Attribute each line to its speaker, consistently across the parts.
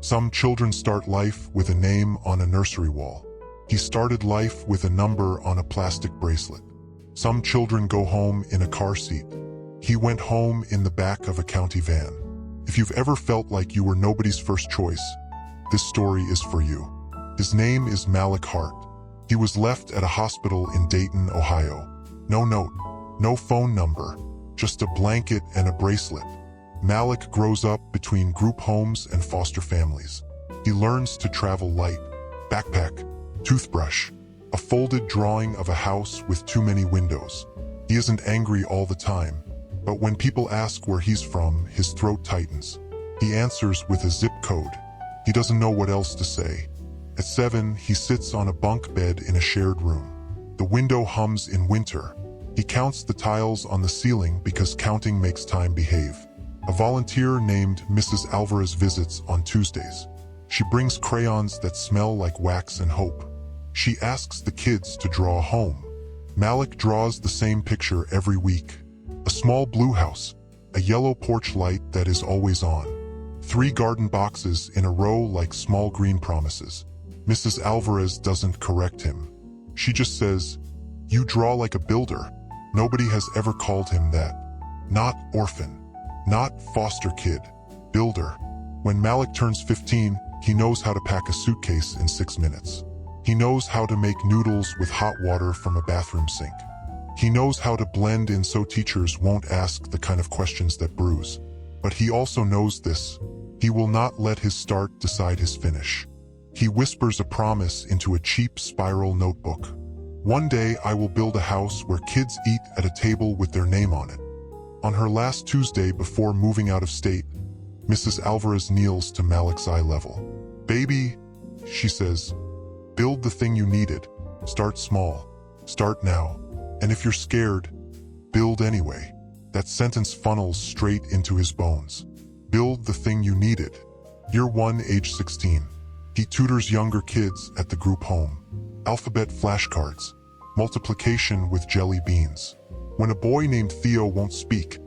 Speaker 1: Some children start life with a name on a nursery wall. He started life with a number on a plastic bracelet. Some children go home in a car seat. He went home in the back of a county van. If you've ever felt like you were nobody's first choice, this story is for you. His name is Malik Hart. He was left at a hospital in Dayton, Ohio. No note, no phone number, just a blanket and a bracelet. Malik grows up between group homes and foster families. He learns to travel light, backpack, toothbrush, a folded drawing of a house with too many windows. He isn't angry all the time, but when people ask where he's from, his throat tightens. He answers with a zip code. He doesn't know what else to say. At 7, he sits on a bunk bed in a shared room. The window hums in winter. He counts the tiles on the ceiling because counting makes time behave. A volunteer named Mrs. Alvarez visits on Tuesdays. She brings crayons that smell like wax and hope. She asks the kids to draw a home. Malik draws the same picture every week. A small blue house, a yellow porch light that is always on. 3 garden boxes in a row like small green promises. Mrs. Alvarez doesn't correct him. She just says, "You draw like a builder." Nobody has ever called him that. Not orphan. Not foster kid. Builder. When Malik turns 15, he knows how to pack a suitcase in 6 minutes. He knows how to make noodles with hot water from a bathroom sink. He knows how to blend in so teachers won't ask the kind of questions that bruise. But he also knows this. He will not let his start decide his finish. He whispers a promise into a cheap spiral notebook. "One day I will build a house where kids eat at a table with their name on it." On her last Tuesday before moving out of state, Mrs. Alvarez kneels to Malik's eye level. "Baby," she says, "build the thing you needed. Start small. Start now. And if you're scared, build anyway." That sentence funnels straight into his bones. Build the thing you needed. Year 1, age 16. He tutors younger kids at the group home. Alphabet flashcards. Multiplication with jelly beans. When a boy named Theo won't speak,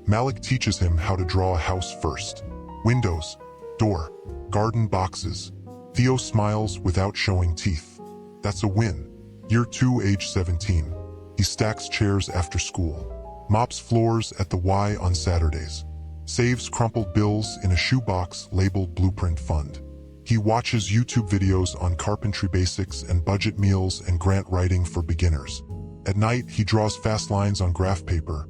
Speaker 1: Malik teaches him how to draw a house first. Windows, door, garden boxes. Theo smiles without showing teeth. That's a win. Year 2, age 17. He stacks chairs after school. Mops floors at the Y on Saturdays. Saves crumpled bills in a shoebox labeled Blueprint Fund. He watches YouTube videos on carpentry basics and budget meals and grant writing for beginners. At night, he draws fast lines on graph paper.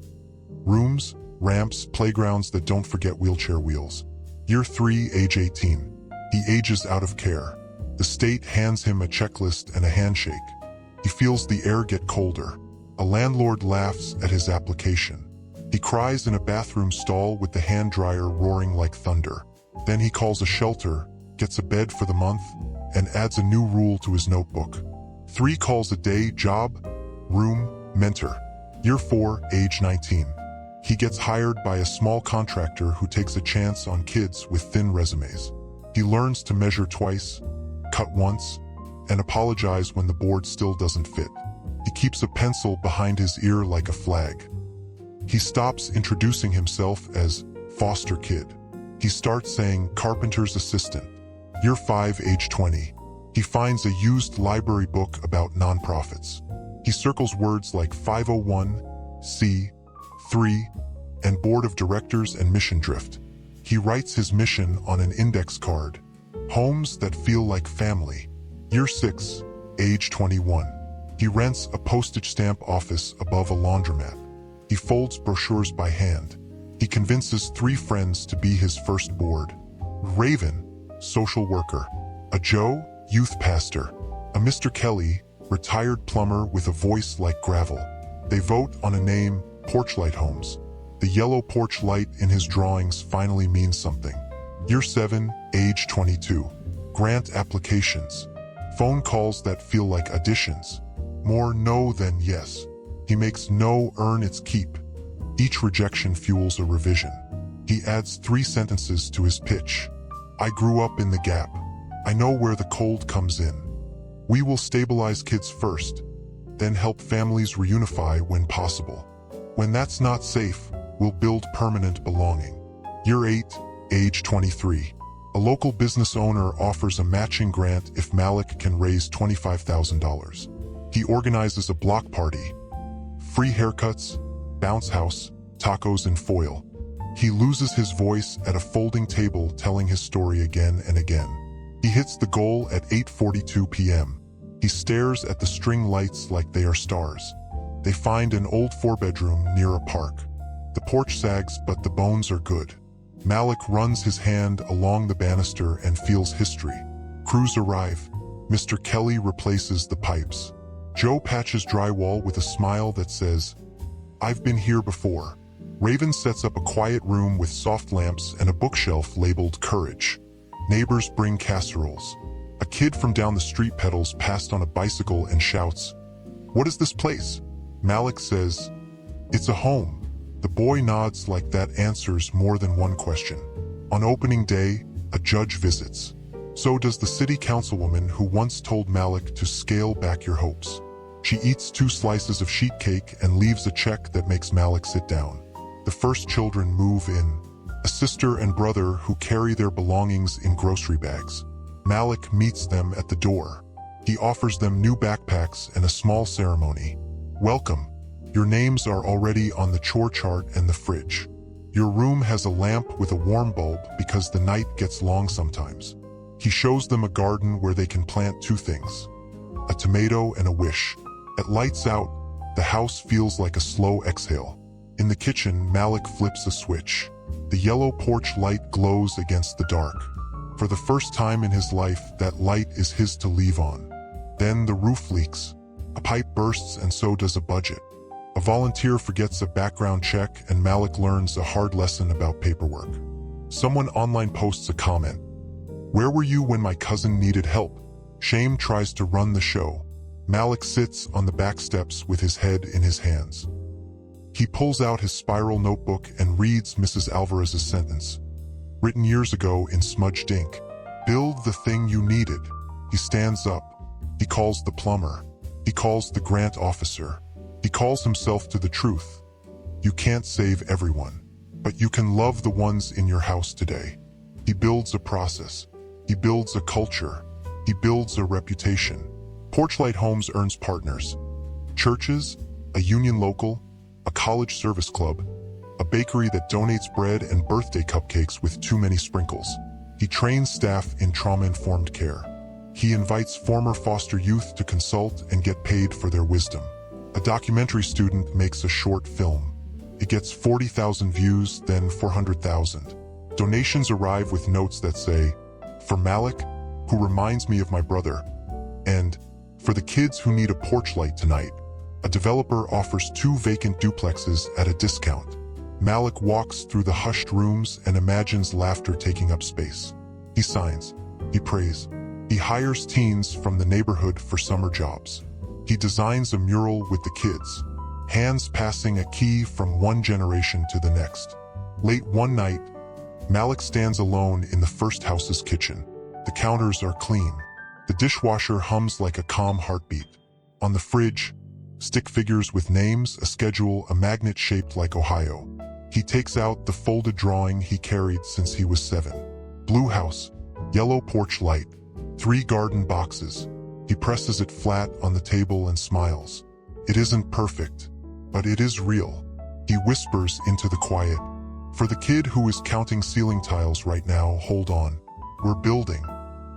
Speaker 1: Rooms, ramps, playgrounds that don't forget wheelchair wheels. Year 3, age 18. He ages out of care. The state hands him a checklist and a handshake. He feels the air get colder. A landlord laughs at his application. He cries in a bathroom stall with the hand dryer roaring like thunder. Then he calls a shelter, gets a bed for the month, and adds a new rule to his notebook. 3 calls a day, job, room, mentor. Year 4, age 19. He gets hired by a small contractor who takes a chance on kids with thin resumes. He learns to measure twice, cut once, and apologize when the board still doesn't fit. He keeps a pencil behind his ear like a flag. He stops introducing himself as foster kid. He starts saying carpenter's assistant. Year 5, age 20. He finds a used library book about nonprofits. He circles words like 501, 3, and board of directors and mission drift. He writes his mission on an index card. Homes that feel like family. Year 6, age 21. He rents a postage stamp office above a laundromat. He folds brochures by hand. He convinces 3 friends to be his first board. Raven, social worker. A Joe, youth pastor. A Mr. Kelly, retired plumber with a voice like gravel. They vote on a name, Porchlight Homes. The yellow porch light in his drawings finally means something. Year 7, age 22. Grant applications. Phone calls that feel like auditions. More no than yes. He makes no earn its keep. Each rejection fuels a revision. He adds 3 sentences to his pitch. I grew up in the gap. I know where the cold comes in. We will stabilize kids first, then help families reunify when possible. When that's not safe, we'll build permanent belonging. Year 8, age 23. A local business owner offers a matching grant if Malik can raise $25,000. He organizes a block party, free haircuts, bounce house, tacos and foil. He loses his voice at a folding table telling his story again and again. He hits the goal at 8:42 p.m. He stares at the string lights like they are stars. They find an old 4-bedroom near a park. The porch sags, but the bones are good. Malik runs his hand along the banister and feels history. Crews arrive. Mr. Kelly replaces the pipes. Joe patches drywall with a smile that says, "I've been here before." Raven sets up a quiet room with soft lamps and a bookshelf labeled Courage. Neighbors bring casseroles. A kid from down the street pedals past on a bicycle and shouts, "What is this place?" Malik says, "It's a home." The boy nods like that answers more than one question. On opening day, a judge visits. So does the city councilwoman who once told Malik to scale back your hopes. She eats 2 slices of sheet cake and leaves a check that makes Malik sit down. The first children move in. A sister and brother who carry their belongings in grocery bags. Malik meets them at the door. He offers them new backpacks and a small ceremony. "Welcome. Your names are already on the chore chart and the fridge. Your room has a lamp with a warm bulb because the night gets long sometimes." He shows them a garden where they can plant 2 things, a tomato and a wish. At lights out, the house feels like a slow exhale. In the kitchen, Malik flips a switch. The yellow porch light glows against the dark. For the first time in his life, that light is his to leave on. Then the roof leaks. A pipe bursts and so does a budget. A volunteer forgets a background check and Malik learns a hard lesson about paperwork. Someone online posts a comment. "Where were you when my cousin needed help?" Shame tries to run the show. Malik sits on the back steps with his head in his hands. He pulls out his spiral notebook and reads Mrs. Alvarez's sentence. Written years ago in smudged ink. "Build the thing you needed." He stands up. He calls the plumber. He calls the grant officer. He calls himself to the truth. You can't save everyone, but you can love the ones in your house today. He builds a process. He builds a culture. He builds a reputation. Porchlight Homes earns partners. Churches, a union local, a college service club, a bakery that donates bread and birthday cupcakes with too many sprinkles. He trains staff in trauma-informed care. He invites former foster youth to consult and get paid for their wisdom. A documentary student makes a short film. It gets 40,000 views, then 400,000. Donations arrive with notes that say, "For Malik, who reminds me of my brother," and "For the kids who need a porch light tonight." A developer offers 2 vacant duplexes at a discount. Malik walks through the hushed rooms and imagines laughter taking up space. He signs. He prays. He hires teens from the neighborhood for summer jobs. He designs a mural with the kids, hands passing a key from one generation to the next. Late one night, Malik stands alone in the first house's kitchen. The counters are clean. The dishwasher hums like a calm heartbeat. On the fridge, stick figures with names, a schedule, a magnet shaped like Ohio. He takes out the folded drawing he carried since he was 7. Blue house, yellow porch light, 3 garden boxes. He presses it flat on the table and smiles. It isn't perfect, but it is real. He whispers into the quiet. For the kid who is counting ceiling tiles right now, hold on. We're building.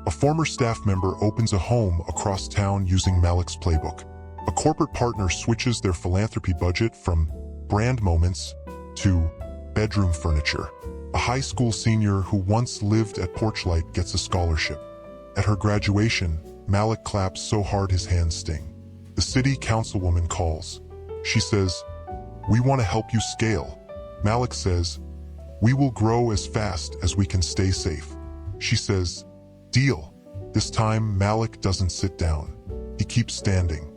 Speaker 1: A former staff member opens a home across town using Malik's playbook. A corporate partner switches their philanthropy budget from brand moments to bedroom furniture. A high school senior who once lived at Porchlight gets a scholarship. At her graduation, Malik claps so hard his hands sting. The city councilwoman calls. She says, "We want to help you scale." Malik says, "We will grow as fast as we can stay safe." She says, "Deal." This time, Malik doesn't sit down. He keeps standing.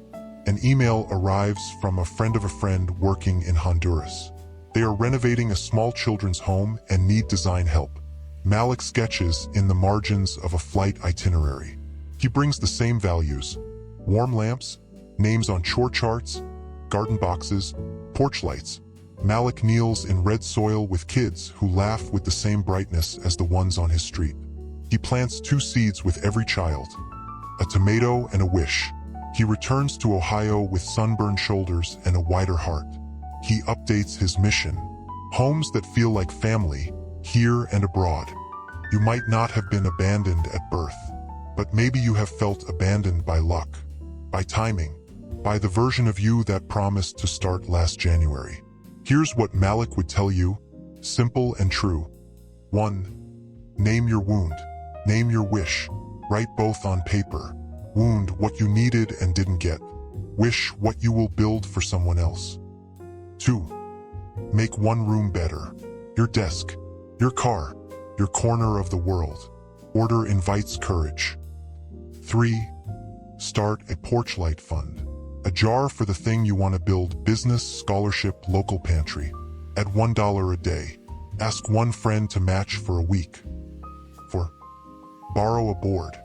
Speaker 1: An email arrives from a friend of a friend working in Honduras. They are renovating a small children's home and need design help. Malik sketches in the margins of a flight itinerary. He brings the same values: warm lamps, names on chore charts, garden boxes, porch lights. Malik kneels in red soil with kids who laugh with the same brightness as the ones on his street. He plants 2 seeds with every child, a tomato and a wish. He returns to Ohio with sunburned shoulders and a wider heart. He updates his mission. Homes that feel like family, here and abroad. You might not have been abandoned at birth, but maybe you have felt abandoned by luck, by timing, by the version of you that promised to start last January. Here's what Malik would tell you, simple and true. 1. Name your wound. Name your wish. Write both on paper. Wound, what you needed and didn't get. Wish, what you will build for someone else. 2. Make one room better. Your desk, your car, your corner of the world. Order invites courage. 3. Start a porch light fund. A jar for the thing you want to build: business, scholarship, local pantry. At $1 a day. Ask one friend to match for a week. 4. Borrow a board.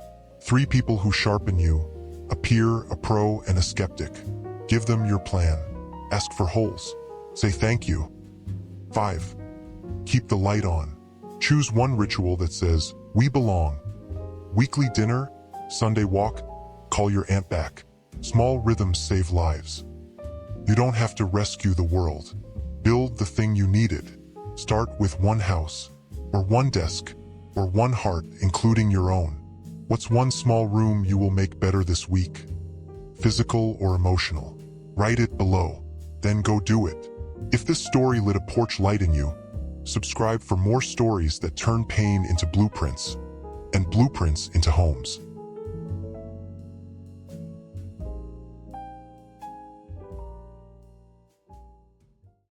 Speaker 1: 3 people who sharpen you: a peer, a pro, and a skeptic. Give them your plan. Ask for holes. Say thank you. 5. Keep the light on. Choose one ritual that says, "We belong." Weekly dinner, Sunday walk, call your aunt back. Small rhythms save lives. You don't have to rescue the world. Build the thing you needed. Start with one house, or one desk, or one heart, including your own. What's one small room you will make better this week? Physical or emotional? Write it below. Then go do it. If this story lit a porch light in you, subscribe for more stories that turn pain into blueprints, and blueprints into homes.